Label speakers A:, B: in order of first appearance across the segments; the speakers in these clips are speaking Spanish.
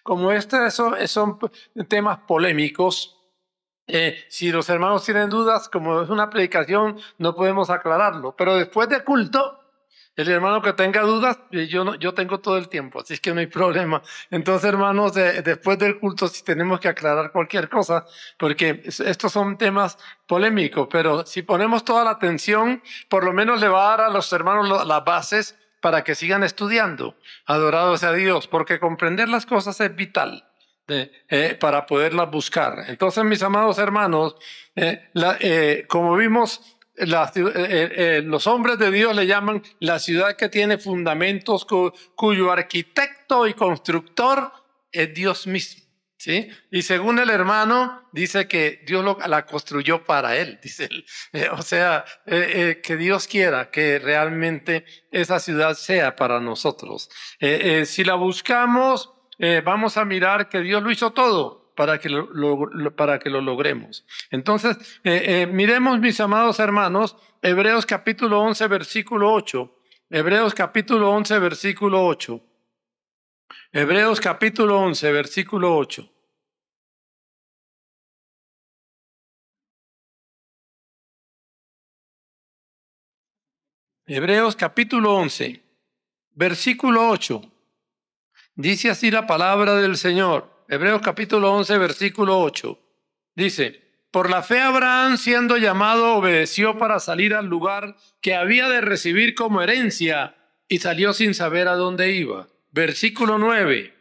A: como estos son temas polémicos, si los hermanos tienen dudas, como es una predicación, no podemos aclararlo. Pero después del culto, el hermano que tenga dudas, yo tengo todo el tiempo, así es que no hay problema. Entonces, hermanos, después del culto, si tenemos que aclarar cualquier cosa, porque estos son temas polémicos, pero si ponemos toda la atención, por lo menos le va a dar a los hermanos las bases para que sigan estudiando. Adorado sea Dios, porque comprender las cosas es vital para poderlas buscar. Entonces, mis amados hermanos, como vimos, los hombres de Dios le llaman la ciudad que tiene fundamentos, cuyo arquitecto y constructor es Dios mismo, ¿sí? Y según el hermano, dice que Dios la construyó para él, dice él. O sea, que Dios quiera que realmente esa ciudad sea para nosotros. Si la buscamos, vamos a mirar que Dios lo hizo todo para que lo logremos. Entonces, miremos, mis amados hermanos, Hebreos capítulo 11, versículo 8. Hebreos capítulo 11, versículo 8. Hebreos capítulo 11, versículo 8. Hebreos capítulo 11, versículo 8. Dice así la palabra del Señor. Hebreos capítulo 11, versículo 8. Dice: por la fe Abraham, siendo llamado, obedeció para salir al lugar que había de recibir como herencia y salió sin saber a dónde iba. Versículo 9.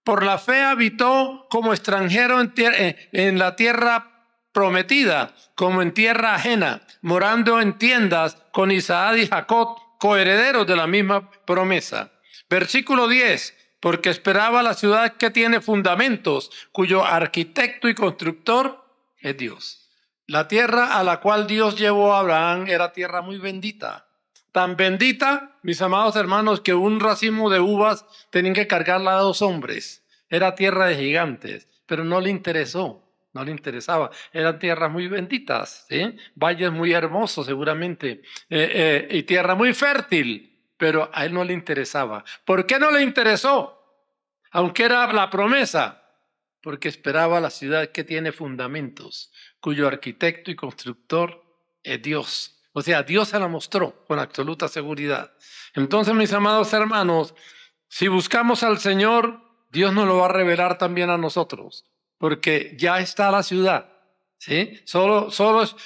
A: Por la fe habitó como extranjero en la tierra prometida, como en tierra ajena, morando en tiendas con Isaac y Jacob, coherederos de la misma promesa. Versículo 10. Porque esperaba la ciudad que tiene fundamentos, cuyo arquitecto y constructor es Dios. La tierra a la cual Dios llevó a Abraham era tierra muy bendita. Tan bendita, mis amados hermanos, que un racimo de uvas tenían que cargarla a 2 hombres. Era tierra de gigantes, pero no le interesó. No le interesaba. Eran tierras muy benditas, ¿sí? Valles muy hermosos seguramente, y tierra muy fértil. Pero a él no le interesaba. ¿Por qué no le interesó? Aunque era la promesa, porque esperaba la ciudad que tiene fundamentos, cuyo arquitecto y constructor es Dios. O sea, Dios se la mostró con absoluta seguridad. Entonces, mis amados hermanos, si buscamos al Señor, Dios nos lo va a revelar también a nosotros, porque ya está la ciudad, ¿sí? Solo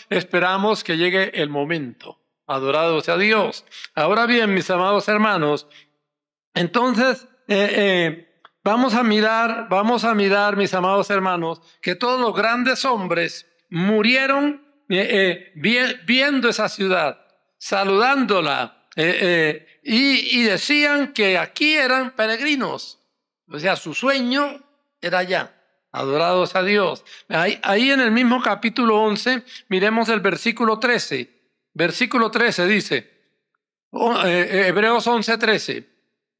A: esperamos que llegue el momento. Adorado sea Dios. Ahora bien, mis amados hermanos, entonces vamos a mirar, mis amados hermanos, que todos los grandes hombres murieron viendo esa ciudad, saludándola, y decían que aquí eran peregrinos. O sea, su sueño era allá. Adorados a Dios. Ahí en el mismo capítulo 11, miremos el versículo 13. Versículo 13 dice, Hebreos 11, 13.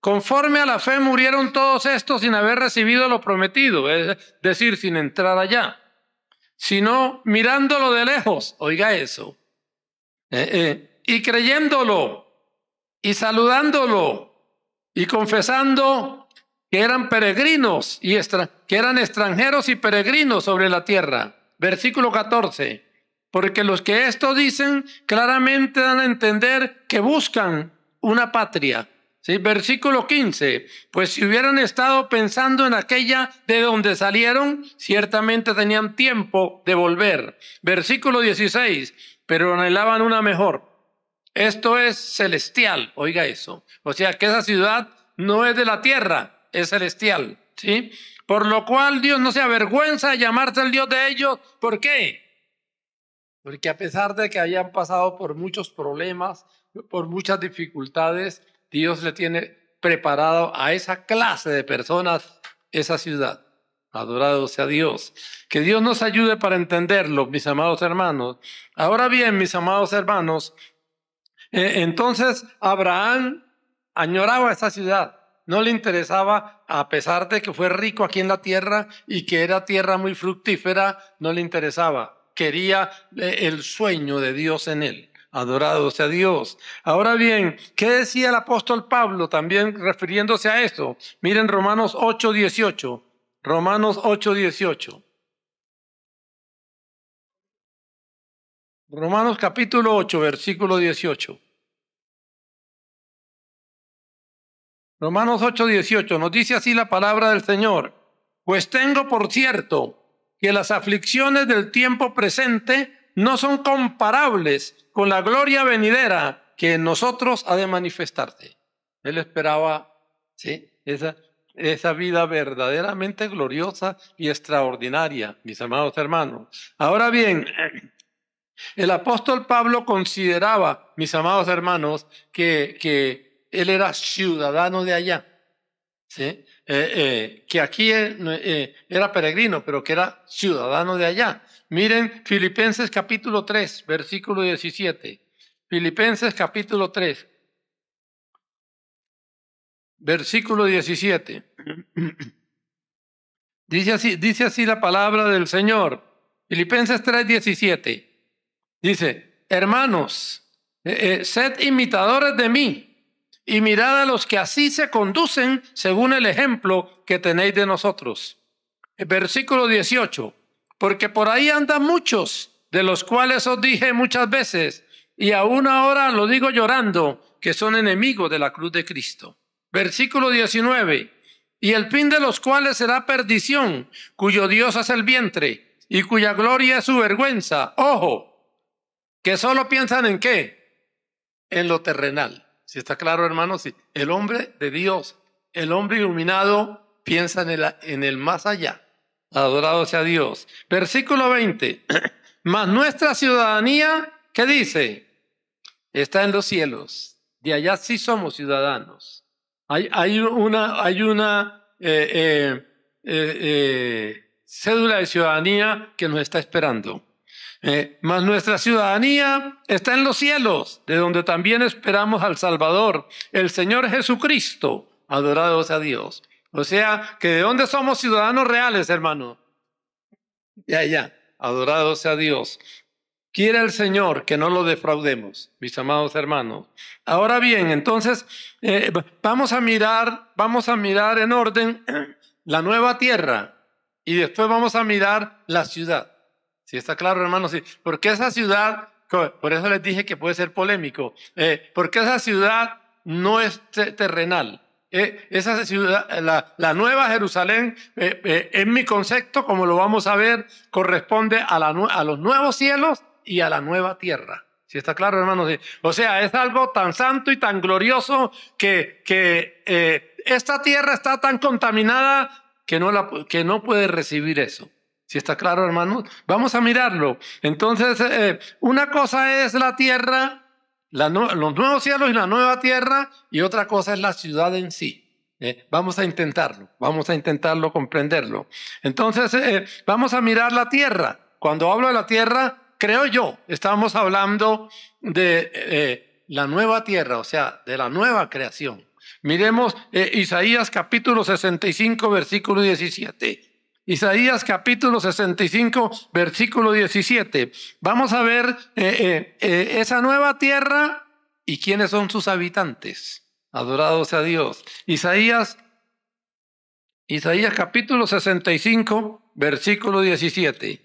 A: Conforme a la fe murieron todos estos sin haber recibido lo prometido, es decir, sin entrar allá, sino mirándolo de lejos, oiga eso, y creyéndolo, y saludándolo, y confesando que eran peregrinos, que eran extranjeros y peregrinos sobre la tierra. Versículo 14. Porque los que esto dicen claramente dan a entender que buscan una patria. ¿Sí? Versículo 15. Pues si hubieran estado pensando en aquella de donde salieron, ciertamente tenían tiempo de volver. Versículo 16. Pero anhelaban una mejor. Esto es celestial, oiga eso. O sea que esa ciudad no es de la tierra, es celestial. ¿Sí? Por lo cual Dios no se avergüenza de llamarse el Dios de ellos. ¿Por qué? Porque a pesar de que hayan pasado por muchos problemas, por muchas dificultades, Dios le tiene preparado a esa clase de personas esa ciudad. Adorado sea Dios. Que Dios nos ayude para entenderlo, mis amados hermanos. Ahora bien, mis amados hermanos, entonces Abraham añoraba esa ciudad. No le interesaba, a pesar de que fue rico aquí en la tierra y que era tierra muy fructífera, no le interesaba. Quería el sueño de Dios en él. Adorado sea Dios. Ahora bien, ¿qué decía el apóstol Pablo también refiriéndose a esto? Miren Romanos 8, 18. Romanos 8:18. Romanos capítulo 8, versículo 18. Romanos 8:18 nos dice así la palabra del Señor. Pues tengo por cierto que las aflicciones del tiempo presente no son comparables con la gloria venidera que en nosotros ha de manifestarse. Él esperaba, ¿sí?, esa vida verdaderamente gloriosa y extraordinaria, mis amados hermanos. Ahora bien, el apóstol Pablo consideraba, mis amados hermanos, que él era ciudadano de allá, ¿sí? Que aquí era peregrino, pero que era ciudadano de allá. Miren Filipenses capítulo 3, versículo 17. Filipenses capítulo 3, versículo 17. Dice así la palabra del Señor. Filipenses 3, 17. Dice, hermanos, sed imitadores de mí y mirad a los que así se conducen según el ejemplo que tenéis de nosotros. Versículo 18, porque por ahí andan muchos, de los cuales os dije muchas veces, y aún ahora lo digo llorando, que son enemigos de la cruz de Cristo. Versículo 19, y el fin de los cuales será perdición, cuyo Dios es el vientre, y cuya gloria es su vergüenza. Ojo, que solo piensan ¿en qué? En lo terrenal. ¿Sí está claro, hermanos? Sí. El hombre de Dios, el hombre iluminado, piensa en el más allá. Adorado sea Dios. Versículo 20. Mas nuestra ciudadanía, ¿qué dice? Está en los cielos. De allá sí somos ciudadanos. Hay una cédula de ciudadanía que nos está esperando. Mas nuestra ciudadanía está en los cielos, de donde también esperamos al Salvador, el Señor Jesucristo. Adorado sea Dios. O sea, que ¿de dónde somos ciudadanos reales, hermano? De allá. Adorado sea Dios. Quiere el Señor que no lo defraudemos, mis amados hermanos. Ahora bien, entonces, vamos a mirar en orden la nueva tierra y después vamos a mirar la ciudad. ¿Sí está claro, hermanos? Sí. Porque esa ciudad, por eso les dije que puede ser polémico, porque esa ciudad no es terrenal. Esa ciudad, la nueva Jerusalén, en mi concepto, como lo vamos a ver, corresponde a los nuevos cielos y a la nueva tierra. ¿Sí está claro, hermanos? Sí. O sea, es algo tan santo y tan glorioso que esta tierra está tan contaminada que no puede recibir eso. ¿Sí está claro, hermanos? Vamos a mirarlo. Entonces, una cosa es la tierra, los nuevos cielos y la nueva tierra, y otra cosa es la ciudad en sí. Vamos a intentarlo comprenderlo. Entonces, vamos a mirar la tierra. Cuando hablo de la tierra, creo yo, estamos hablando de la nueva tierra, o sea, de la nueva creación. Miremos Isaías capítulo 65, versículo 17. Isaías capítulo 65, versículo 17. Vamos a ver esa nueva tierra y quiénes son sus habitantes. Adorado sea Dios. Isaías capítulo 65, versículo 17.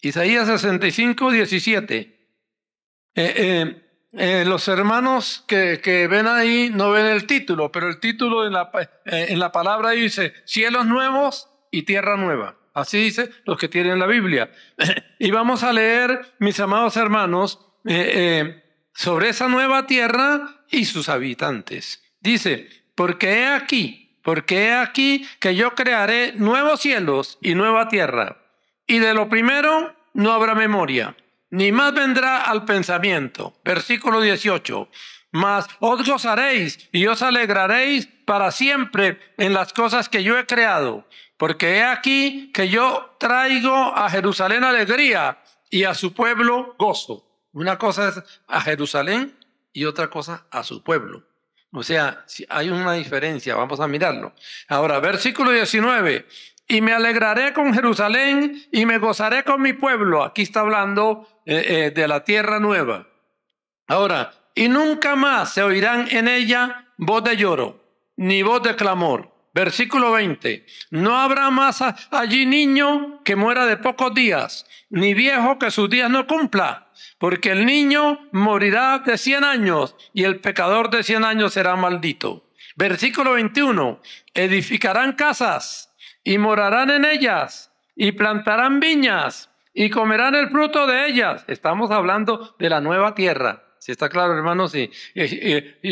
A: Isaías 65, 17. Los hermanos que ven ahí no ven el título, pero el título en la palabra dice cielos nuevos y tierra nueva. Así dice los que tienen la Biblia. Y vamos a leer, mis amados hermanos, sobre esa nueva tierra y sus habitantes. Dice, porque he aquí que yo crearé nuevos cielos y nueva tierra. Y de lo primero no habrá memoria, ni más vendrá al pensamiento. Versículo 18. Mas os gozaréis y os alegraréis para siempre en las cosas que yo he creado. Porque he aquí que yo traigo a Jerusalén alegría y a su pueblo gozo. Una cosa es a Jerusalén y otra cosa a su pueblo. O sea, si hay una diferencia, vamos a mirarlo. Ahora, versículo 19. Y me alegraré con Jerusalén y me gozaré con mi pueblo. Aquí está hablando de la tierra nueva. Ahora, y nunca más se oirán en ella voz de lloro, ni voz de clamor. Versículo 20. No habrá más allí niño que muera de pocos días, ni viejo que sus días no cumpla, porque el niño morirá de 100 años y el pecador de 100 años será maldito. Versículo 21. Edificarán casas y morarán en ellas y plantarán viñas y comerán el fruto de ellas. Estamos hablando de la nueva tierra. ¿Sí está claro, hermanos? Y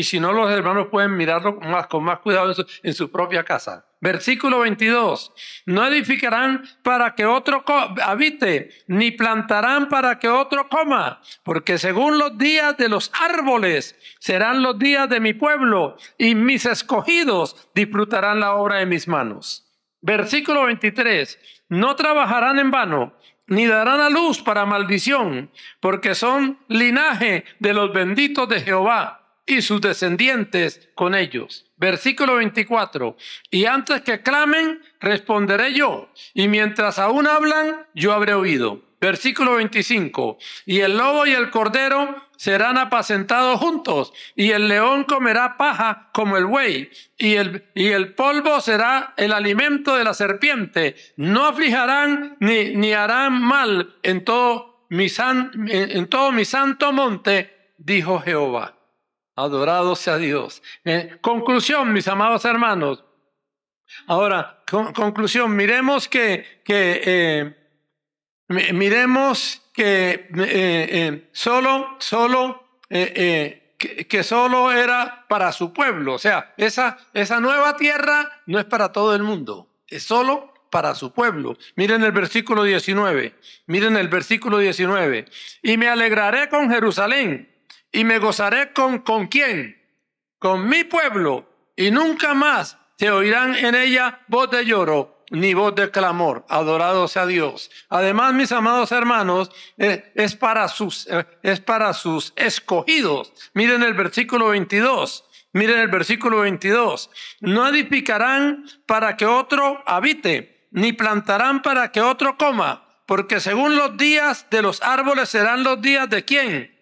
A: si no, los hermanos pueden mirarlo con más cuidado en su propia casa. Versículo 22. No edificarán para que otro habite, ni plantarán para que otro coma, porque según los días de los árboles serán los días de mi pueblo, y mis escogidos disfrutarán la obra de mis manos. Versículo 23. No trabajarán en vano, ni darán a luz para maldición, porque son linaje de los benditos de Jehová y sus descendientes con ellos. Versículo 24. Y antes que clamen, responderé yo, y mientras aún hablan, yo habré oído. Versículo 25. Y el lobo y el cordero serán apacentados juntos, y el león comerá paja como el buey, y el polvo será el alimento de la serpiente. No aflijarán ni harán mal en todo mi santo monte, dijo Jehová. Adorado sea Dios. Conclusión, mis amados hermanos. Ahora, conclusión, miremos que solo era para su pueblo. O sea, esa nueva tierra no es para todo el mundo, es solo para su pueblo. Miren el versículo 19. Miren el versículo 19. Y me alegraré con Jerusalén, y me gozaré ¿con quién? Con mi pueblo, y nunca más se oirán en ella voz de lloro ni voz de clamor. Adorado sea Dios. Además, mis amados hermanos, es para sus escogidos. Miren el versículo 22. Miren el versículo 22. No edificarán para que otro habite, ni plantarán para que otro coma, porque según los días de los árboles serán los días ¿de quién?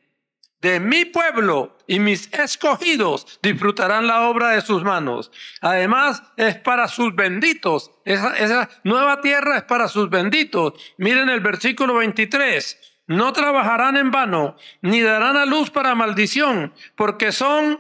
A: De mi pueblo, y mis escogidos disfrutarán la obra de sus manos. Además, es para sus benditos. Esa nueva tierra es para sus benditos. Miren el versículo 23. No trabajarán en vano, ni darán a luz para maldición, porque son,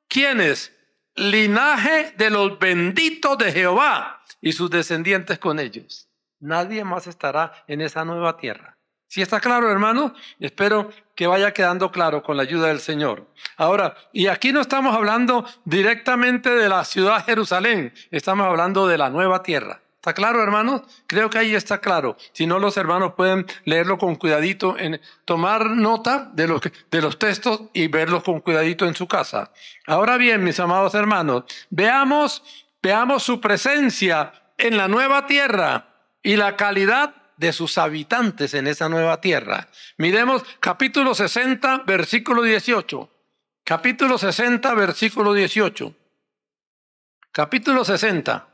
A: ¿quiénes? Linaje de los benditos de Jehová y sus descendientes con ellos. Nadie más estará en esa nueva tierra. ¿Sí está claro, hermano? Espero que vaya quedando claro con la ayuda del Señor. Ahora, y aquí no estamos hablando directamente de la ciudad Jerusalén, estamos hablando de la nueva tierra. ¿Está claro, hermanos? Creo que ahí está claro. Si no, los hermanos pueden leerlo con cuidadito, tomar nota de los textos y verlos con cuidadito en su casa. Ahora bien, mis amados hermanos, veamos su presencia en la nueva tierra y la calidad de sus habitantes en esa nueva tierra. Miremos capítulo 60, versículo 18. Capítulo 60, versículo 18. Capítulo 60,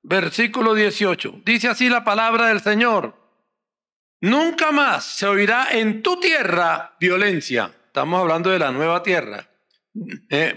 A: versículo 18. Dice así la palabra del Señor. Nunca más se oirá en tu tierra violencia. Estamos hablando de la nueva tierra.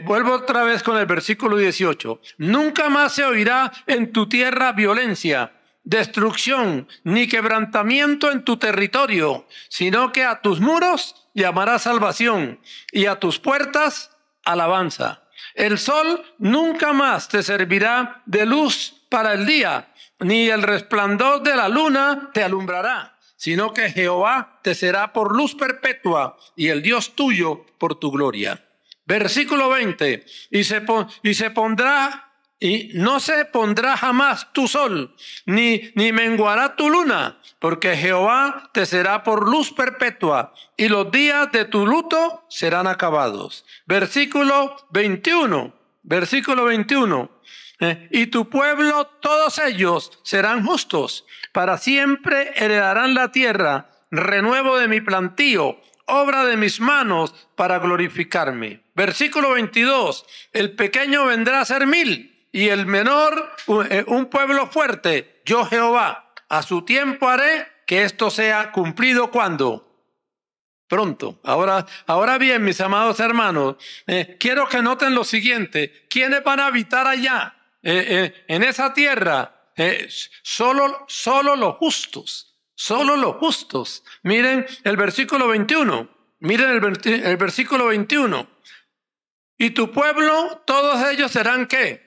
A: Vuelvo otra vez con el versículo 18. Nunca más se oirá en tu tierra violencia, destrucción ni quebrantamiento en tu territorio, sino que a tus muros llamarás salvación y a tus puertas alabanza. El sol nunca más te servirá de luz para el día, ni el resplandor de la luna te alumbrará, sino que Jehová te será por luz perpetua y el Dios tuyo por tu gloria. Versículo 20. Y no se pondrá jamás tu sol, ni menguará tu luna, porque Jehová te será por luz perpetua, y los días de tu luto serán acabados. Versículo 21. Y tu pueblo, todos ellos, serán justos. Para siempre heredarán la tierra, renuevo de mi plantío, obra de mis manos para glorificarme. Versículo 22. El pequeño vendrá a ser 1000. Y el menor, un pueblo fuerte, yo Jehová. A su tiempo haré que esto sea cumplido. ¿Cuándo? Pronto. Ahora bien, mis amados hermanos, quiero que noten lo siguiente. ¿Quiénes van a habitar allá? en esa tierra, solo los justos, solo los justos. Miren el versículo 21, miren el versículo 21. Y tu pueblo, todos ellos serán ¿qué?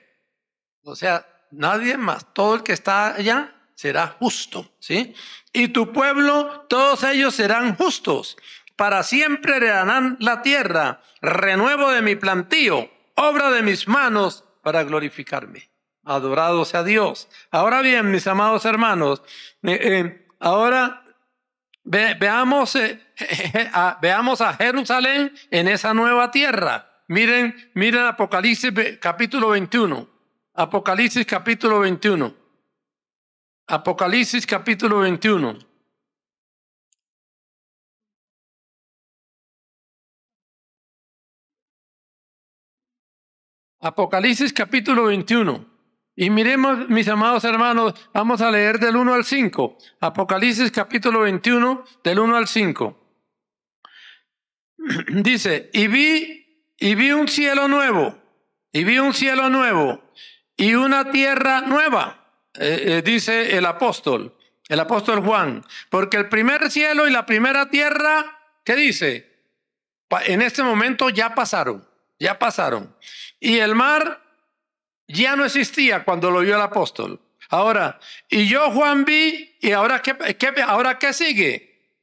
A: O sea, nadie más, todo el que está allá será justo, ¿sí? Y tu pueblo, todos ellos serán justos. Para siempre heredarán la tierra, renuevo de mi plantío, obra de mis manos para glorificarme. Adorado sea Dios. Ahora bien, mis amados hermanos, ahora veamos a Jerusalén en esa nueva tierra. Miren Apocalipsis capítulo 21. Apocalipsis capítulo 21. Apocalipsis capítulo 21. Apocalipsis capítulo 21. Y miremos, mis amados hermanos, vamos a leer del 1 al 5. Apocalipsis capítulo 21, del 1 al 5. Dice, y vi un cielo nuevo, y una tierra nueva, dice el apóstol Juan, porque el primer cielo y la primera tierra, ¿qué dice? En este momento ya pasaron. Y el mar ya no existía cuando lo vio el apóstol. Ahora, y yo Juan vi, y ahora ¿qué sigue?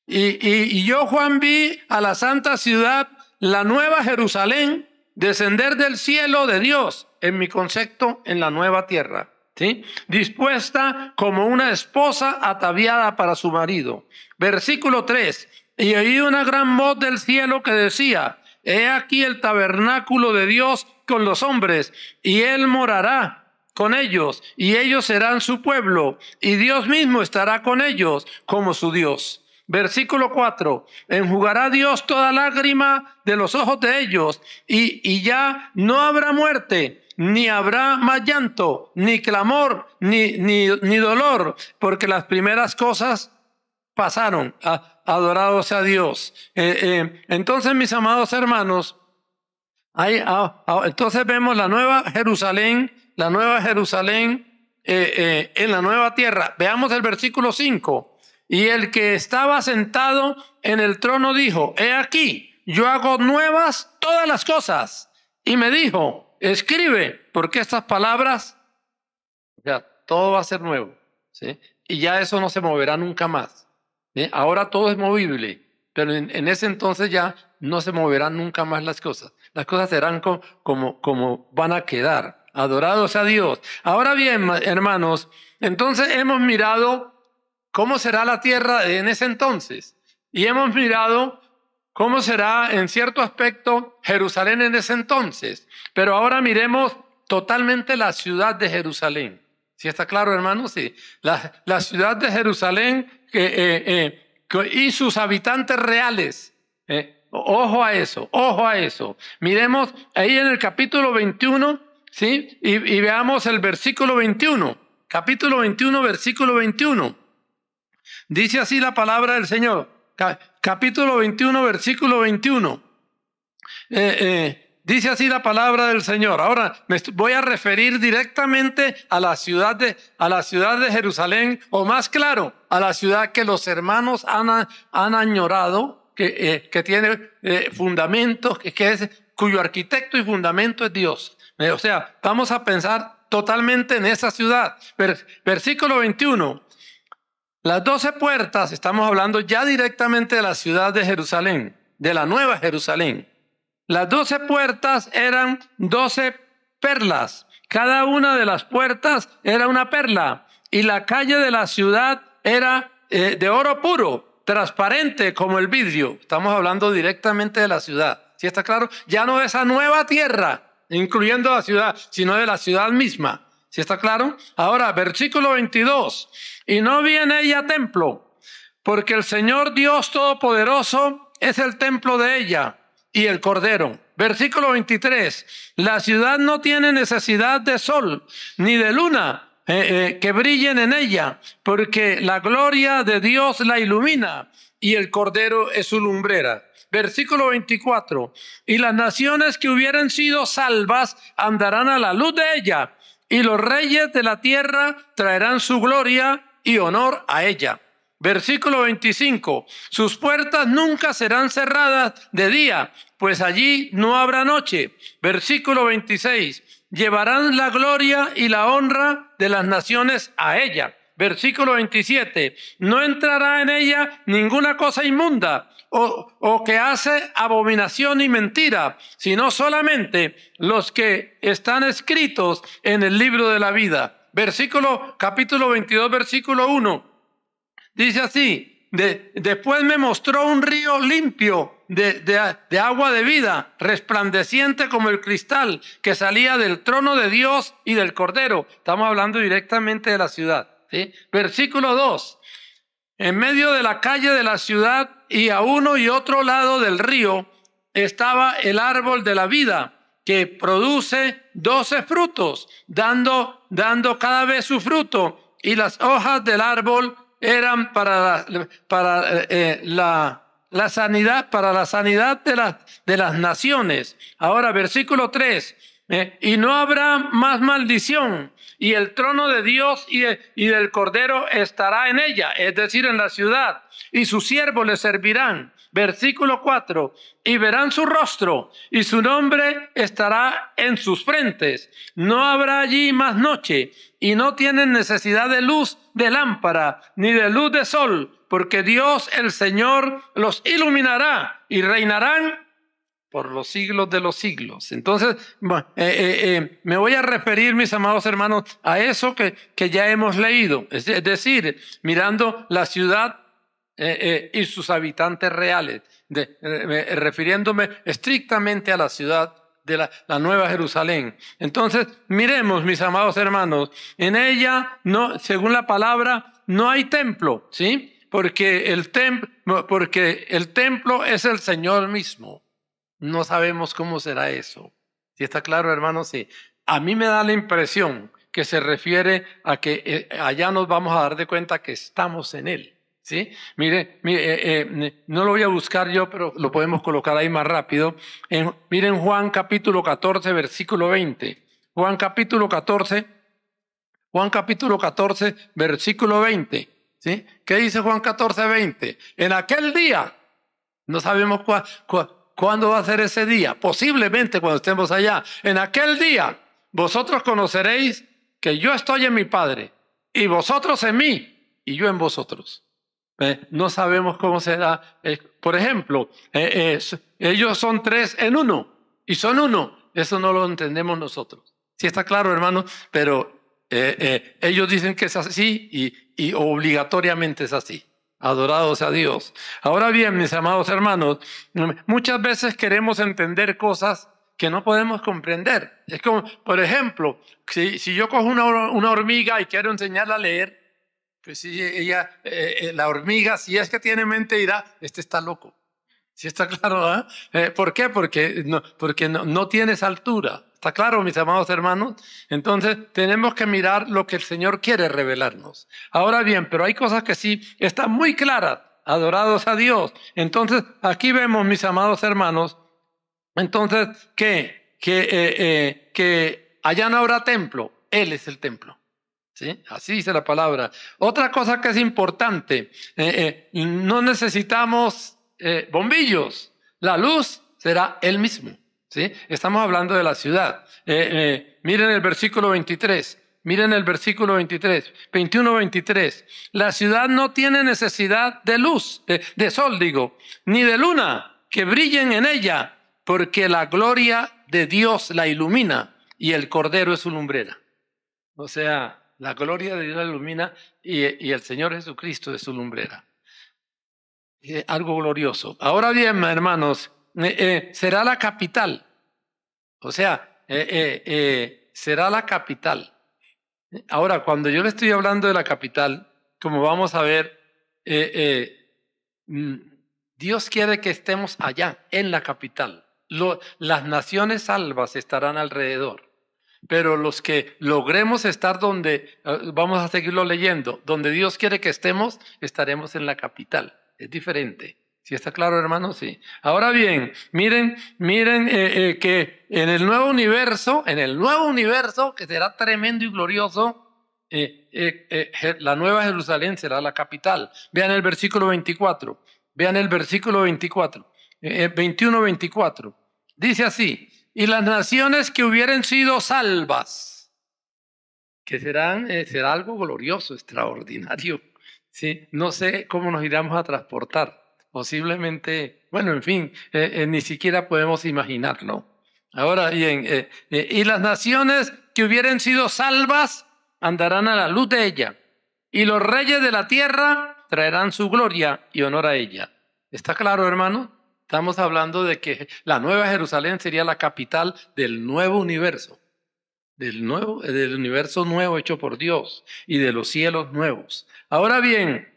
A: Y yo Juan vi a la santa ciudad, la nueva Jerusalén, descender del cielo de Dios, en mi concepto, en la nueva tierra, ¿sí? Dispuesta como una esposa ataviada para su marido. Versículo 3. Y oí una gran voz del cielo que decía, he aquí el tabernáculo de Dios con los hombres, y Él morará con ellos, y ellos serán su pueblo, y Dios mismo estará con ellos como su Dios. Versículo 4, enjugará Dios toda lágrima de los ojos de ellos, y ya no habrá muerte, ni habrá más llanto, ni clamor, ni dolor, porque las primeras cosas pasaron. Adorado sea Dios. Entonces, mis amados hermanos, entonces vemos la nueva Jerusalén, en la nueva tierra. Veamos el versículo 5. Y el que estaba sentado en el trono dijo, he aquí, yo hago nuevas todas las cosas. Y me dijo, escribe, porque estas palabras, ya, todo va a ser nuevo, ¿sí? Y ya eso no se moverá nunca más. ¿Sí? Ahora todo es movible, pero en ese entonces ya no se moverán nunca más las cosas. Las cosas serán como van a quedar. Adorado sea Dios. Ahora bien, hermanos, entonces hemos mirado cómo será la tierra en ese entonces. Y hemos mirado cómo será en cierto aspecto Jerusalén en ese entonces. Pero ahora miremos totalmente la ciudad de Jerusalén. ¿Sí está claro, hermanos? Sí. La ciudad de Jerusalén y sus habitantes reales. Ojo a eso. Miremos ahí en el capítulo 21, ¿sí? Y veamos el versículo 21. Capítulo 21, versículo 21. Dice así la palabra del Señor. Capítulo 21, versículo 21. Dice así la palabra del Señor. Ahora me voy a referir directamente a la ciudad de Jerusalén, o más claro, a la ciudad que los hermanos han añorado, que tiene fundamentos, cuyo arquitecto y fundamento es Dios. O sea, vamos a pensar totalmente en esa ciudad. Versículo 21. Las 12 puertas, estamos hablando ya directamente de la ciudad de Jerusalén, de la nueva Jerusalén. Las 12 puertas eran 12 perlas. Cada una de las puertas era una perla. Y la calle de la ciudad era de oro puro, transparente como el vidrio. Estamos hablando directamente de la ciudad. ¿Sí está claro? Ya no de esa nueva tierra, incluyendo la ciudad, sino de la ciudad misma. ¿Sí está claro? Ahora, versículo 22. Y no vi en ella templo, porque el Señor Dios Todopoderoso es el templo de ella y el Cordero. Versículo 23. La ciudad no tiene necesidad de sol ni de luna que brillen en ella, porque la gloria de Dios la ilumina y el Cordero es su lumbrera. Versículo 24. Y las naciones que hubieran sido salvas andarán a la luz de ella, y los reyes de la tierra traerán su gloria y honor a ella. Versículo 25, sus puertas nunca serán cerradas de día, pues allí no habrá noche. Versículo 26, llevarán la gloria y la honra de las naciones a ella. Versículo 27, no entrará en ella ninguna cosa inmunda o que hace abominación y mentira, sino solamente los que están escritos en el libro de la vida. Capítulo 22, versículo 1. Dice así, después me mostró un río limpio de agua de vida, resplandeciente como el cristal, que salía del trono de Dios y del Cordero. Estamos hablando directamente de la ciudad, ¿sí? Versículo 2. En medio de la calle de la ciudad y a uno y otro lado del río estaba el árbol de la vida, que produce 12 frutos, dando cada vez su fruto, y las hojas del árbol eran para la sanidad de las naciones. Ahora, versículo 3, y no habrá más maldición, y el trono de Dios y del Cordero estará en ella, es decir, en la ciudad, y sus siervos le servirán. Versículo 4, y verán su rostro, y su nombre estará en sus frentes. No habrá allí más noche, y no tienen necesidad de luz de lámpara, ni de luz de sol, porque Dios el Señor los iluminará, y reinarán por los siglos de los siglos. Entonces, me voy a referir, mis amados hermanos, a eso que ya hemos leído. Es decir, mirando la ciudad y sus habitantes reales, refiriéndome estrictamente a la ciudad de la Nueva Jerusalén. Entonces, miremos, mis amados hermanos, en ella, no, según la palabra, no hay templo, ¿sí? Porque el templo es el Señor mismo. No sabemos cómo será eso. ¿Sí está claro, hermanos? Sí. A mí me da la impresión que se refiere a que allá nos vamos a dar de cuenta que estamos en Él. ¿Sí? Mire, no lo voy a buscar yo, pero lo podemos colocar ahí más rápido. Miren Juan capítulo 14, versículo 20. Juan capítulo 14, versículo 20. ¿Sí? ¿Qué dice Juan 14, 20? En aquel día, no sabemos ¿cuándo va a ser ese día? Posiblemente cuando estemos allá. En aquel día vosotros conoceréis que yo estoy en mi Padre, y vosotros en mí, y yo en vosotros. No sabemos cómo será. Por ejemplo, ellos son 3 en 1, y son 1. Eso no lo entendemos nosotros. Sí está claro, hermano, pero ellos dicen que es así y obligatoriamente es así. Adorados a Dios. Ahora bien, mis amados hermanos, muchas veces queremos entender cosas que no podemos comprender. Es como, por ejemplo, si yo cojo una hormiga y quiero enseñarla a leer, pues si ella, la hormiga, si es que tiene mente, dirá, este está loco. ¿Sí está claro? ¿Por qué? Porque no tiene esa altura. ¿Está claro, mis amados hermanos? Entonces tenemos que mirar lo que el Señor quiere revelarnos. Ahora bien, pero hay cosas que sí están muy claras. Adorados a Dios. Entonces aquí vemos, mis amados hermanos, entonces que allá no habrá templo. Él es el templo. ¿Sí? Así dice la palabra. Otra cosa que es importante, no necesitamos bombillos. La luz será Él mismo. ¿Sí? Estamos hablando de la ciudad. Miren el versículo 23. Miren el versículo 23, 21-23. La ciudad no tiene necesidad de luz, de sol, ni de luna que brillen en ella, porque la gloria de Dios la ilumina y el Cordero es su lumbrera. O sea, la gloria de Dios la ilumina y el Señor Jesucristo es su lumbrera. Algo glorioso. Ahora bien, hermanos, será la capital. O sea, será la capital. Ahora, cuando yo le estoy hablando de la capital, como vamos a ver, Dios quiere que estemos allá, en la capital. Las naciones salvas estarán alrededor. Pero los que logremos estar donde, vamos a seguirlo leyendo, donde Dios quiere que estemos, estaremos en la capital. Es diferente. ¿Sí está claro, hermanos? Sí. Ahora bien, miren que en el nuevo universo, que será tremendo y glorioso, la nueva Jerusalén será la capital. Vean el versículo 24. Vean el versículo 24. 21-24. Dice así: y las naciones que hubieren sido salvas, que será algo glorioso, extraordinario. ¿Sí? No sé cómo nos iremos a transportar. Posiblemente, bueno, en fin, ni siquiera podemos imaginarlo. Ahora bien, y las naciones que hubieren sido salvas andarán a la luz de ella, y los reyes de la tierra traerán su gloria y honor a ella. ¿Está claro, hermano? Estamos hablando de que la nueva Jerusalén sería la capital del nuevo universo, del universo nuevo hecho por Dios y de los cielos nuevos. Ahora bien,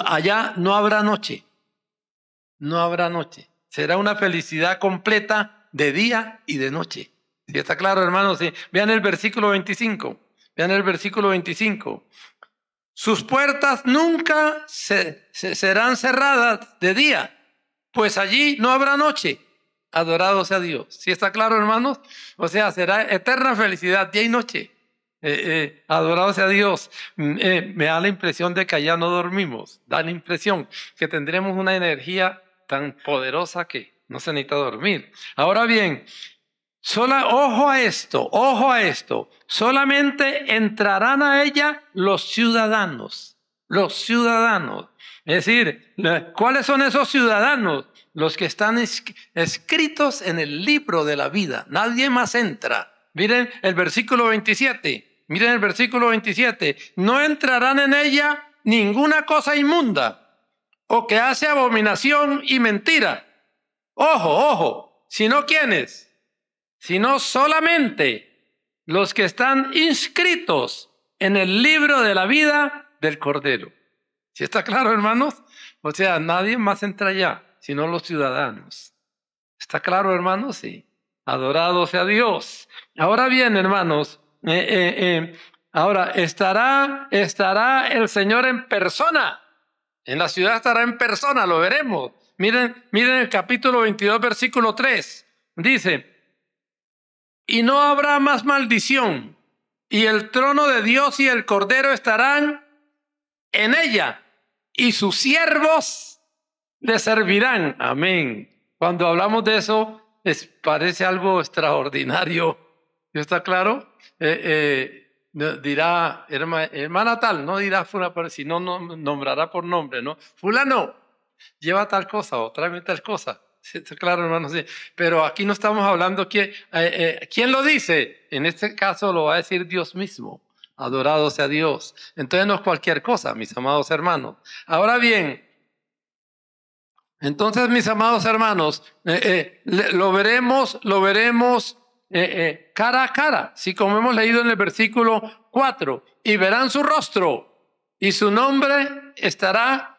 A: allá no habrá noche, no habrá noche. Será una felicidad completa de día y de noche. ¿Sí está claro, hermanos? Sí. Vean el versículo 25. Vean el versículo 25. Sus puertas nunca serán cerradas de día, pues allí no habrá noche. Adorado sea Dios. ¿Sí está claro, hermanos? O sea, será eterna felicidad día y noche. Adorado sea Dios. Me da la impresión de que allá no dormimos. Da la impresión que tendremos una energía tan poderosa que no se necesita dormir. Ahora bien, ojo a esto. Solamente entrarán a ella los ciudadanos. Los ciudadanos. Es decir, ¿cuáles son esos ciudadanos? Los que están escritos en el libro de la vida. Nadie más entra. Miren el versículo 27. Miren el versículo 27. No entrarán en ella ninguna cosa inmunda o que hace abominación y mentira. Ojo. ¿Sino quiénes? Sino solamente los que están inscritos en el libro de la vida del Cordero. ¿Sí está claro, hermanos? O sea, nadie más entra allá, sino los ciudadanos. ¿Está claro, hermanos? Sí. Adorado sea Dios. Ahora bien, hermanos, ahora estará el Señor en persona. En la ciudad estará en persona, lo veremos. Miren el capítulo 22, versículo 3. Dice: y no habrá más maldición, y el trono de Dios y el Cordero estarán en ella, y sus siervos le servirán. Amén. Cuando hablamos de eso, parece algo extraordinario. ¿Está claro? Dirá hermana tal, no dirá fulano, si no nombrará por nombre, ¿no? Fulano, lleva tal cosa o tráeme tal cosa. ¿Sí? Está claro, hermano, sí. Pero aquí no estamos hablando quién lo dice. En este caso lo va a decir Dios mismo. Adorado sea Dios. Entonces no es cualquier cosa, mis amados hermanos. Ahora bien, entonces, mis amados hermanos, lo veremos cara a cara, si como hemos leído en el versículo 4, y verán su rostro, y su nombre estará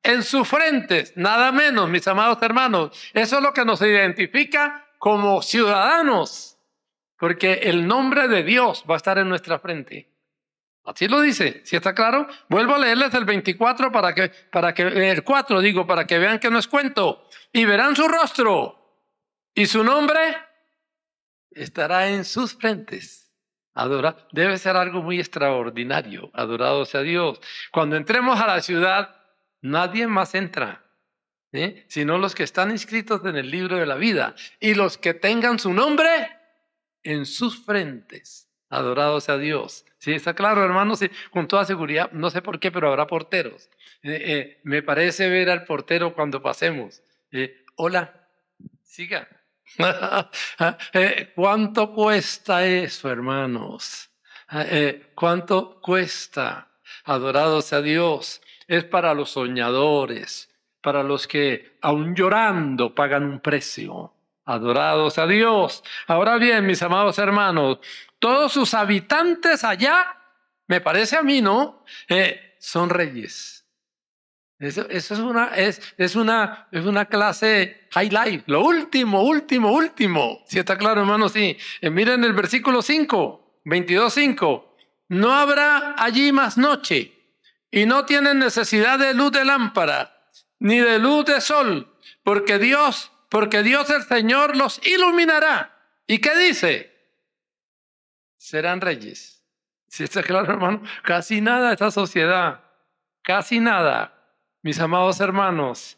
A: en sus frentes, nada menos, mis amados hermanos. Eso es lo que nos identifica como ciudadanos, porque el nombre de Dios va a estar en nuestra frente. Así lo dice, ¿sí está claro? Vuelvo a leerles el 24 el 4 digo, para que vean que no es cuento. Y verán su rostro, y su nombre estará en sus frentes. Debe ser algo muy extraordinario. Adorado sea Dios. Cuando entremos a la ciudad, nadie más entra, sino los que están inscritos en el libro de la vida y los que tengan su nombre en sus frentes. Adorado sea Dios. Sí, está claro, hermanos, sí, con toda seguridad. No sé por qué, pero habrá porteros. Me parece ver al portero cuando pasemos. Hola, siga. ¿Cuánto cuesta eso, hermanos? ¿Cuánto cuesta? Adorado sea Dios. Es para los soñadores, para los que aún llorando pagan un precio. Adorados a Dios. Ahora bien, mis amados hermanos, todos sus habitantes allá, me parece a mí, ¿no? Son reyes. Eso es una clase high life. Lo último. ¿Sí está claro, hermano? Sí. Miren el versículo 5, 22:5. No habrá allí más noche y no tienen necesidad de luz de lámpara, ni de luz de sol, porque Dios el Señor los iluminará. ¿Y qué dice? Serán reyes. Si está claro, hermano, casi nada de esta sociedad, casi nada, mis amados hermanos.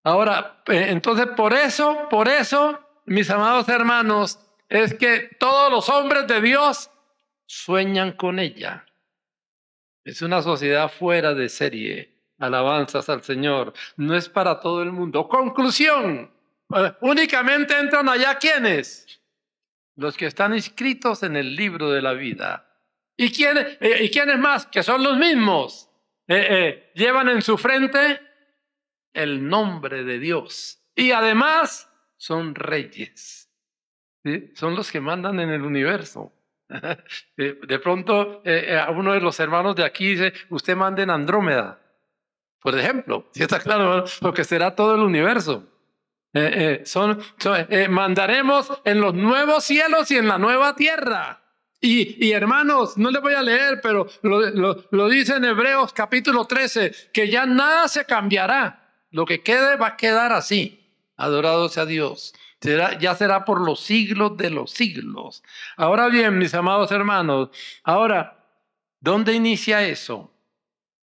A: Ahora, entonces por eso, mis amados hermanos, es que todos los hombres de Dios sueñan con ella. Es una sociedad fuera de serie. Alabanzas al Señor. No es para todo el mundo. Conclusión. Únicamente entran allá ¿quiénes? Los que están inscritos en el libro de la vida. ¿Y quiénes más? Que son los mismos. Llevan en su frente el nombre de Dios. Y además son reyes. ¿Sí? Son los que mandan en el universo. De pronto a uno de los hermanos de aquí dice, usted manda en Andrómeda, por ejemplo, si está claro lo que será todo el universo. Mandaremos en los nuevos cielos y en la nueva tierra. Y hermanos, no les voy a leer, pero lo dice en Hebreos capítulo 13, que ya nada se cambiará. Lo que quede va a quedar así. Adorado sea Dios. Ya será por los siglos de los siglos. Ahora bien, mis amados hermanos, ¿dónde inicia eso?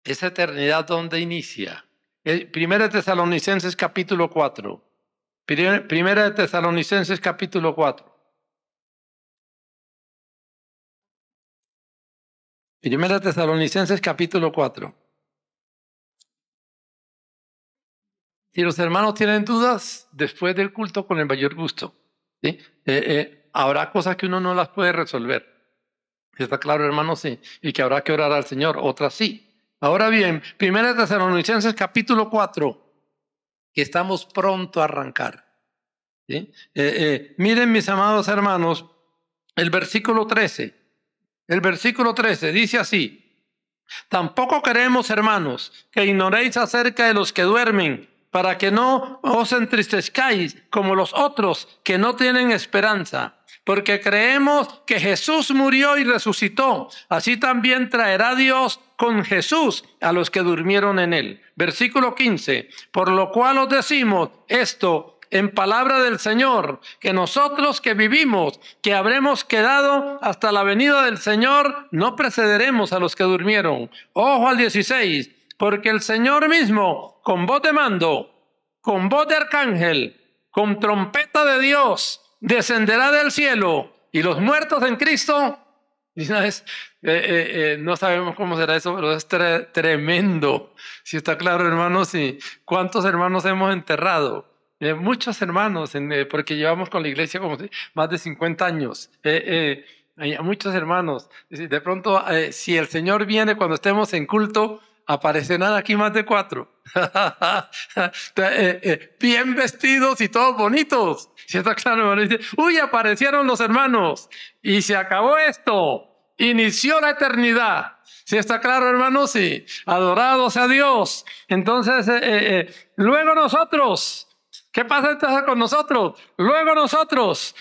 A: Esa eternidad, ¿dónde inicia? Primera de Tesalonicenses capítulo 4. Primera de Tesalonicenses capítulo 4. Primera de Tesalonicenses capítulo 4. Si los hermanos tienen dudas, después del culto con el mayor gusto. ¿Sí? Habrá cosas que uno no las puede resolver. ¿Está claro, hermanos? Sí. Y que habrá que orar al Señor, otras sí. Ahora bien, Primera de Tesalonicenses capítulo 4, que estamos pronto a arrancar. ¿Sí? Miren, mis amados hermanos, el versículo 13. El versículo 13 dice así: tampoco queremos, hermanos, que ignoréis acerca de los que duermen, para que no os entristezcáis como los otros que no tienen esperanza. Porque creemos que Jesús murió y resucitó. Así también traerá Dios con Jesús a los que durmieron en él. Versículo 15. Por lo cual os decimos esto en palabra del Señor, que nosotros que vivimos, que habremos quedado hasta la venida del Señor, no precederemos a los que durmieron. Ojo al 16. Porque el Señor mismo, con voz de mando, con voz de arcángel, con trompeta de Dios, descenderá del cielo, y los muertos en Cristo, no sabemos cómo será eso, pero es tremendo. Si está claro, hermanos, y cuántos hermanos hemos enterrado. Muchos hermanos, porque llevamos con la iglesia como más de 50 años. Hay muchos hermanos. De pronto, si el Señor viene cuando estemos en culto, aparecerán aquí más de 4. Bien vestidos y todos bonitos. Si está claro, hermano, dice, uy, aparecieron los hermanos y se acabó esto. Inició la eternidad. Si está claro, hermanos, sí. Adorado sea Dios. Entonces, luego nosotros, ¿qué pasa entonces con nosotros? Luego nosotros,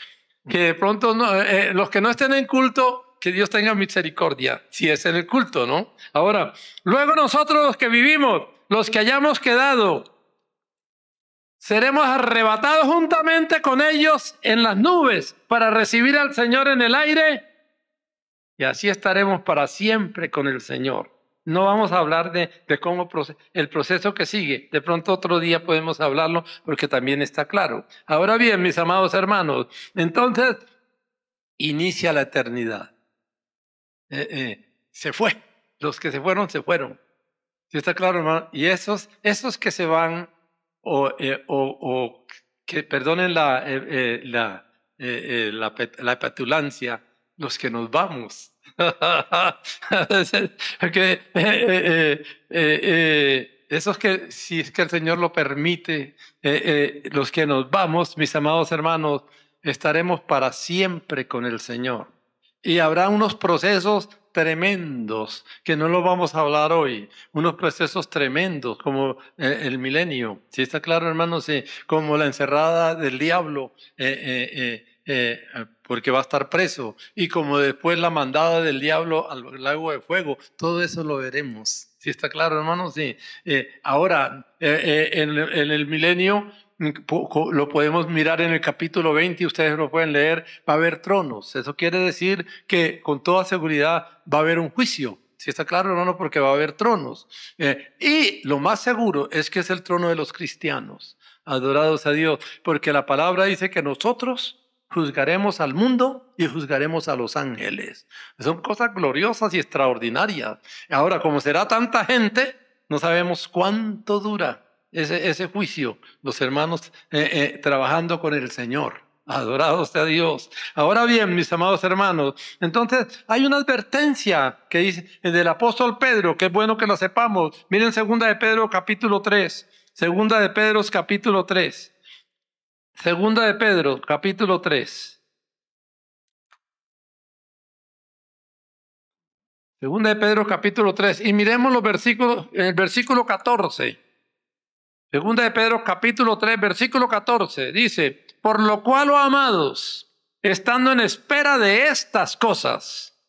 A: que de pronto los que no estén en culto, que Dios tenga misericordia, si es en el culto, ¿no? Ahora, luego nosotros los que vivimos, los que hayamos quedado, seremos arrebatados juntamente con ellos en las nubes para recibir al Señor en el aire, y así estaremos para siempre con el Señor. No vamos a hablar de cómo el proceso que sigue. De pronto otro día podemos hablarlo porque también está claro. Ahora bien, mis amados hermanos, entonces inicia la eternidad. Se fue. Los que se fueron, se fueron. ¿Sí está claro, hermano? Y esos que se van o que perdonen la petulancia, los que nos vamos. Esos que, si es que el Señor lo permite, los que nos vamos, mis amados hermanos, estaremos para siempre con el Señor. Y habrá unos procesos tremendos, que no lo vamos a hablar hoy, unos procesos tremendos como el milenio. ¿Sí está claro, hermanos? Sí, como la encerrada del diablo porque va a estar preso. Y como después la mandada del diablo al lago de fuego, todo eso lo veremos. ¿Sí está claro, hermanos? Sí. Ahora, en el milenio, lo podemos mirar en el capítulo 20, ustedes lo pueden leer, va a haber tronos. Eso quiere decir que con toda seguridad va a haber un juicio. ¿Sí está claro, hermano? Porque va a haber tronos. Y lo más seguro es que es el trono de los cristianos. Adorados a Dios. Porque la palabra dice que nosotros juzgaremos al mundo y juzgaremos a los ángeles. Son cosas gloriosas y extraordinarias. Ahora, como será tanta gente, no sabemos cuánto dura ese juicio. Los hermanos trabajando con el Señor. Adorado sea Dios. Ahora bien, mis amados hermanos, entonces hay una advertencia que dice del apóstol Pedro, que es bueno que lo sepamos. Miren 2 de Pedro capítulo 3. 2 de Pedro capítulo 3. 2 de Pedro capítulo 3. 2 de Pedro capítulo 3. Y miremos los versículos, el versículo 14. 2 de Pedro capítulo 3, versículo 14. Dice: por lo cual, oh amados, estando en espera de estas cosas,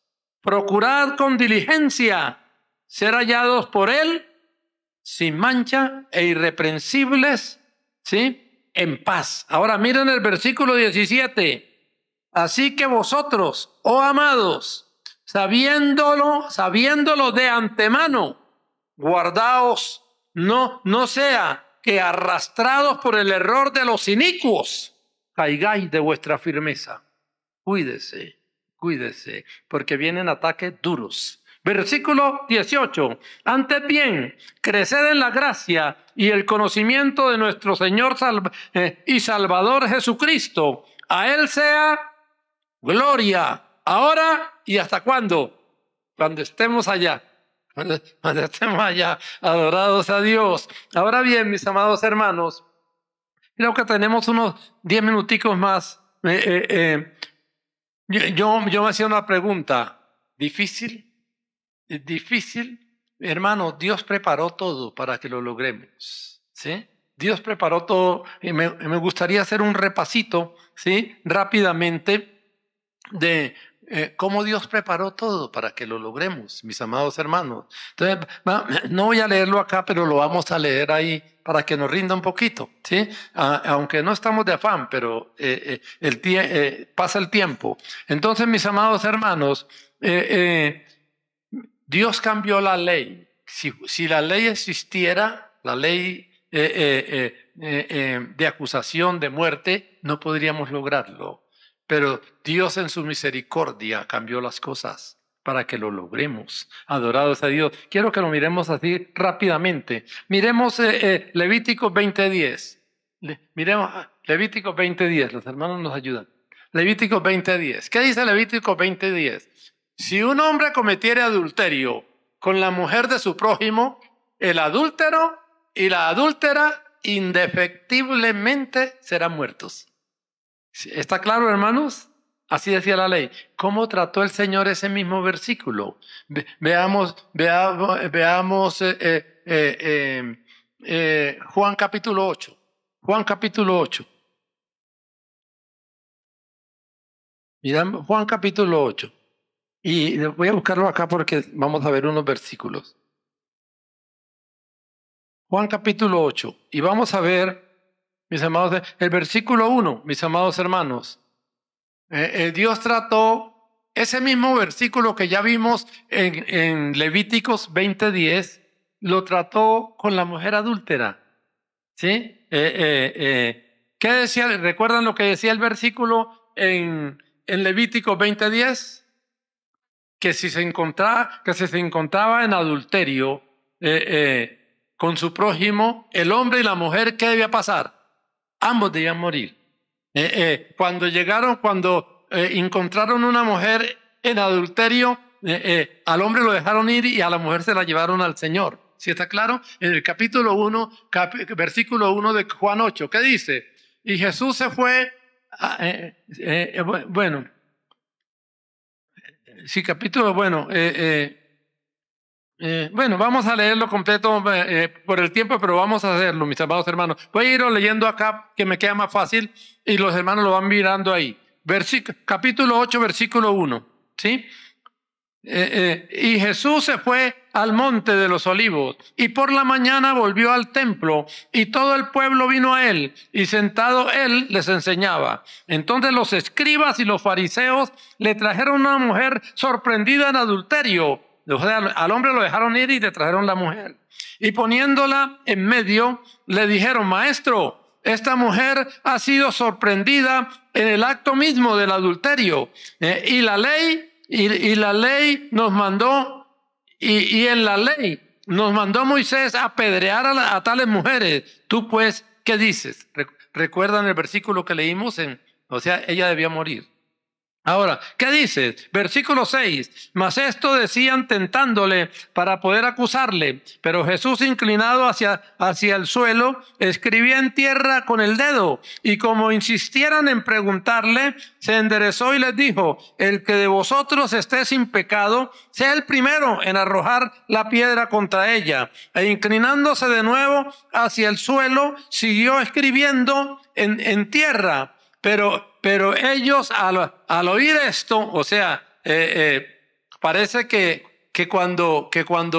A: procurad con diligencia ser hallados por Él sin mancha e irreprensibles, ¿sí? En paz. Ahora miren el versículo 17. Así que vosotros, oh amados, sabiéndolo de antemano, guardaos, no sea que arrastrados por el error de los inicuos, caigáis de vuestra firmeza. Cuídese, porque vienen ataques duros. Versículo 18. Antes bien, creced en la gracia y el conocimiento de nuestro Señor y Salvador Jesucristo. A Él sea gloria, ahora y hasta cuándo. Cuando estemos allá. Cuando estemos allá, adorados a Dios. Ahora bien, mis amados hermanos, creo que tenemos unos 10 minuticos más. Yo me hacía una pregunta. ¿Difícil? ¿Es difícil? Hermano, Dios preparó todo para que lo logremos. ¿Sí? Dios preparó todo. Y me gustaría hacer un repasito, ¿sí? Rápidamente de cómo Dios preparó todo para que lo logremos, mis amados hermanos. Entonces, no voy a leerlo acá, pero lo vamos a leer ahí para que nos rinda un poquito, ¿sí? Aunque no estamos de afán, pero pasa el tiempo. Entonces, mis amados hermanos, Dios cambió la ley. Si la ley existiera, la ley de acusación de muerte, no podríamos lograrlo. Pero Dios en su misericordia cambió las cosas para que lo logremos. Adorados a Dios. Quiero que lo miremos así rápidamente. Miremos Levítico 20:10. Miremos Levítico 20:10. Los hermanos nos ayudan. Levítico 20:10. ¿Qué dice Levítico 20:10? Si un hombre cometiere adulterio con la mujer de su prójimo, el adúltero y la adúltera indefectiblemente serán muertos. ¿Está claro, hermanos? Así decía la ley. ¿Cómo trató el Señor ese mismo versículo? Veamos Juan capítulo 8. Juan capítulo 8. Miramos Juan capítulo 8. Y voy a buscarlo acá porque vamos a ver unos versículos. Juan capítulo 8. Y vamos a ver, mis amados, el versículo 1, mis amados hermanos. Dios trató ese mismo versículo que ya vimos en Levíticos 20:10, lo trató con la mujer adúltera. ¿Sí? ¿Qué decía? ¿Recuerdan lo que decía el versículo en Levíticos 20:10? Que si se encontraba en adulterio con su prójimo, el hombre y la mujer, ¿qué debía pasar? Ambos debían morir. Cuando encontraron una mujer en adulterio, al hombre lo dejaron ir y a la mujer se la llevaron al Señor. ¿Sí está claro? En el capítulo 1, versículo 1 de Juan 8, ¿qué dice? Y Jesús se fue, vamos a leerlo completo por el tiempo, pero vamos a hacerlo, mis amados hermanos. Voy a irlo leyendo acá, que me queda más fácil, y los hermanos lo van mirando ahí. capítulo 8, versículo 1. ¿Sí? Y Jesús se fue al monte de los olivos y por la mañana volvió al templo y todo el pueblo vino a él y sentado él les enseñaba. Entonces los escribas y los fariseos le trajeron una mujer sorprendida en adulterio. O sea, al hombre lo dejaron ir y le trajeron la mujer. Y poniéndola en medio le dijeron: Maestro, esta mujer ha sido sorprendida en el acto mismo del adulterio y la ley nos mandó, y en la ley nos mandó Moisés a apedrear a tales mujeres. Tú pues, ¿qué dices? ¿Recuerdan el versículo que leímos? O sea, ella debía morir. Ahora, ¿qué dice? Versículo 6. Mas esto decían tentándole para poder acusarle. Pero Jesús, inclinado hacia el suelo, escribía en tierra con el dedo. Y como insistieran en preguntarle, se enderezó y les dijo: el que de vosotros esté sin pecado, sea el primero en arrojar la piedra contra ella. E inclinándose de nuevo hacia el suelo, siguió escribiendo en tierra. Pero ellos al oír esto, o sea, parece que cuando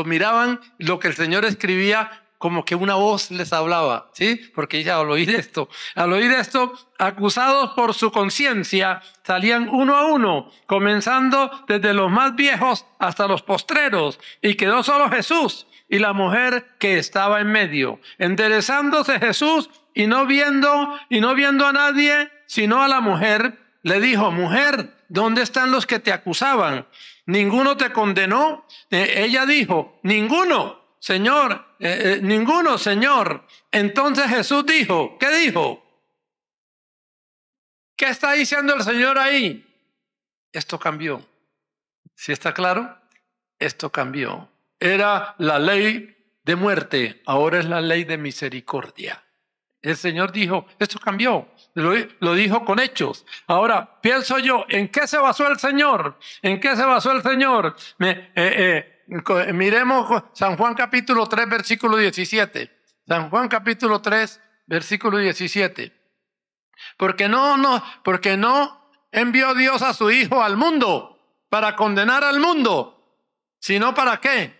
A: miraban lo que el Señor escribía, como que una voz les hablaba, ¿sí? Porque ya al oír esto, acusados por su conciencia, salían uno a uno, comenzando desde los más viejos hasta los postreros, y quedó solo Jesús y la mujer que estaba en medio. Enderezándose Jesús y no viendo a nadie, sino a la mujer, le dijo: Mujer, ¿dónde están los que te acusaban? ¿Ninguno te condenó? Ella dijo: Ninguno, Señor, ninguno, Señor. Entonces Jesús dijo, ¿qué dijo? ¿Qué está diciendo el Señor ahí? Esto cambió. ¿Sí está claro? Esto cambió. Era la ley de muerte, ahora es la ley de misericordia. El Señor dijo, esto cambió, lo dijo con hechos. Ahora, pienso yo, ¿en qué se basó el Señor? ¿En qué se basó el Señor? Miremos San Juan capítulo 3, versículo 17. San Juan capítulo 3, versículo 17. Porque no envió Dios a su Hijo al mundo para condenar al mundo, sino ¿para qué?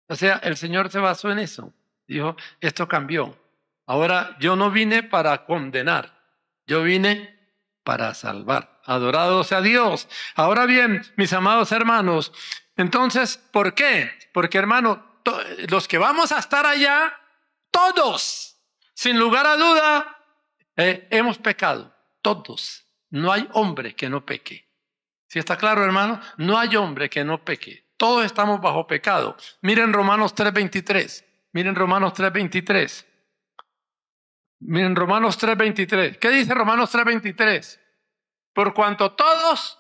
A: O sea, el Señor se basó en eso. Dijo, esto cambió. Ahora, yo no vine para condenar, yo vine para salvar. Adorado sea Dios. Ahora bien, mis amados hermanos, entonces, ¿por qué? Porque, hermano, los que vamos a estar allá, todos, sin lugar a duda, hemos pecado. Todos. No hay hombre que no peque. ¿Sí está claro, hermano? No hay hombre que no peque. Todos estamos bajo pecado. Miren Romanos 3:23. Miren Romanos 3:23. Miren Romanos 3:23. ¿Qué dice Romanos 3:23? Por cuanto todos,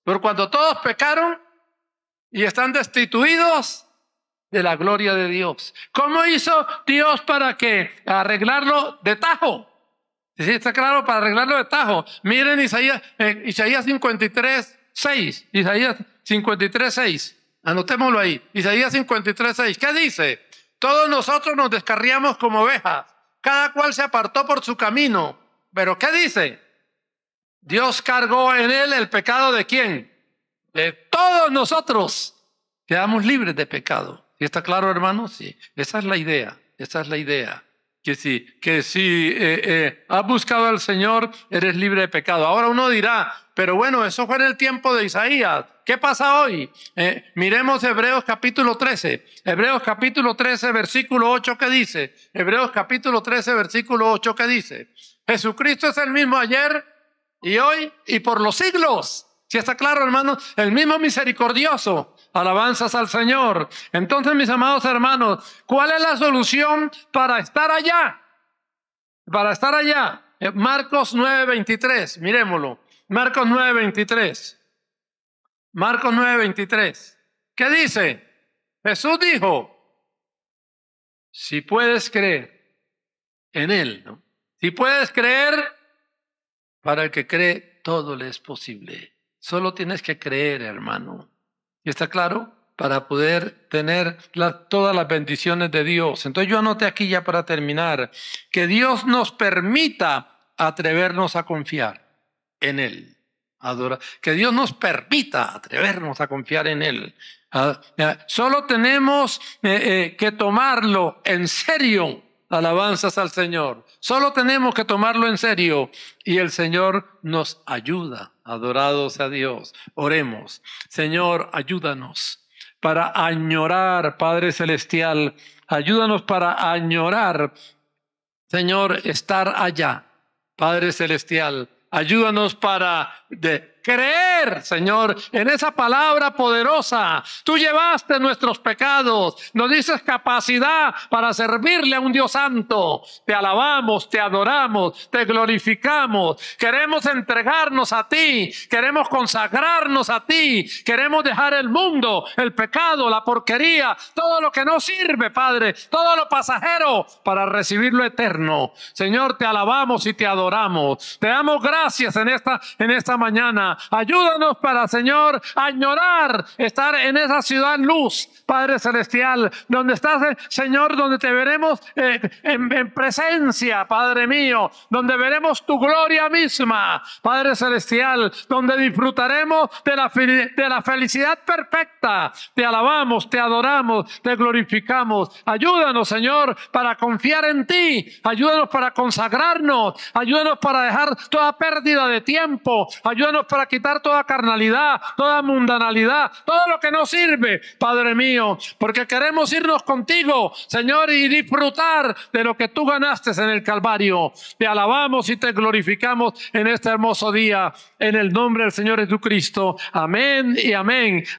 A: por cuanto todos pecaron y están destituidos de la gloria de Dios. ¿Cómo hizo Dios para que arreglarlo de tajo? ¿Sí está claro? Para arreglarlo de tajo. Miren Isaías 53:6. Isaías 53:6. Anotémoslo ahí. Isaías 53:6. ¿Qué dice? Todos nosotros nos descarriamos como ovejas, cada cual se apartó por su camino. ¿Pero qué dice? Dios cargó en él el pecado ¿de quién? De todos nosotros. Quedamos libres de pecado. ¿Sí está claro, hermano? Sí. Esa es la idea. Que si has buscado al Señor, eres libre de pecado. Ahora uno dirá, pero bueno, eso fue en el tiempo de Isaías. ¿Qué pasa hoy? Miremos Hebreos capítulo 13. Hebreos capítulo 13, versículo 8, ¿qué dice? Hebreos capítulo 13, versículo 8, ¿qué dice? Jesucristo es el mismo ayer y hoy y por los siglos. ¿Sí está claro, hermano? El mismo misericordioso. Alabanzas al Señor. Entonces, mis amados hermanos, ¿cuál es la solución para estar allá? Para estar allá. Marcos 9:23. Miremoslo. Marcos 9:23. Marcos 9:23. ¿Qué dice? Jesús dijo, si puedes creer en Él, ¿no? Si puedes creer, para el que cree, todo le es posible. Solo tienes que creer, hermano. ¿Y está claro? Para poder tener todas las bendiciones de Dios. Entonces yo anoté aquí ya para terminar, que Dios nos permita atrevernos a confiar en Él. Que Dios nos permita atrevernos a confiar en Él. Solo tenemos que tomarlo en serio. Alabanzas al Señor. Solo tenemos que tomarlo en serio y el Señor nos ayuda. Adorados a Dios. Oremos. Señor, ayúdanos para añorar, Padre Celestial. Ayúdanos para añorar, Señor, estar allá. Padre Celestial, ayúdanos para creer, Señor, en esa palabra poderosa. Tú llevaste nuestros pecados, nos dices capacidad para servirle a un Dios santo. Te alabamos, te adoramos, te glorificamos. Queremos entregarnos a ti, queremos consagrarnos a ti, queremos dejar el mundo, el pecado, la porquería, todo lo que no sirve, Padre, todo lo pasajero para recibir lo eterno. Señor, te alabamos y te adoramos. Te damos gracias en esta mañana. Ayúdanos para, Señor, añorar estar en esa ciudad luz, Padre Celestial, donde estás, Señor, donde te veremos en presencia, Padre mío, donde veremos tu gloria misma, Padre Celestial, donde disfrutaremos de la felicidad perfecta. Te alabamos, te adoramos, te glorificamos. Ayúdanos, Señor, para confiar en ti. Ayúdanos para consagrarnos. Ayúdanos para dejar toda pérdida de tiempo. Ayúdanos para quitar toda carnalidad, toda mundanalidad, todo lo que no sirve, Padre mío, porque queremos irnos contigo, Señor, y disfrutar de lo que tú ganaste en el Calvario. Te alabamos y te glorificamos en este hermoso día, en el nombre del Señor Jesucristo. Amén y amén.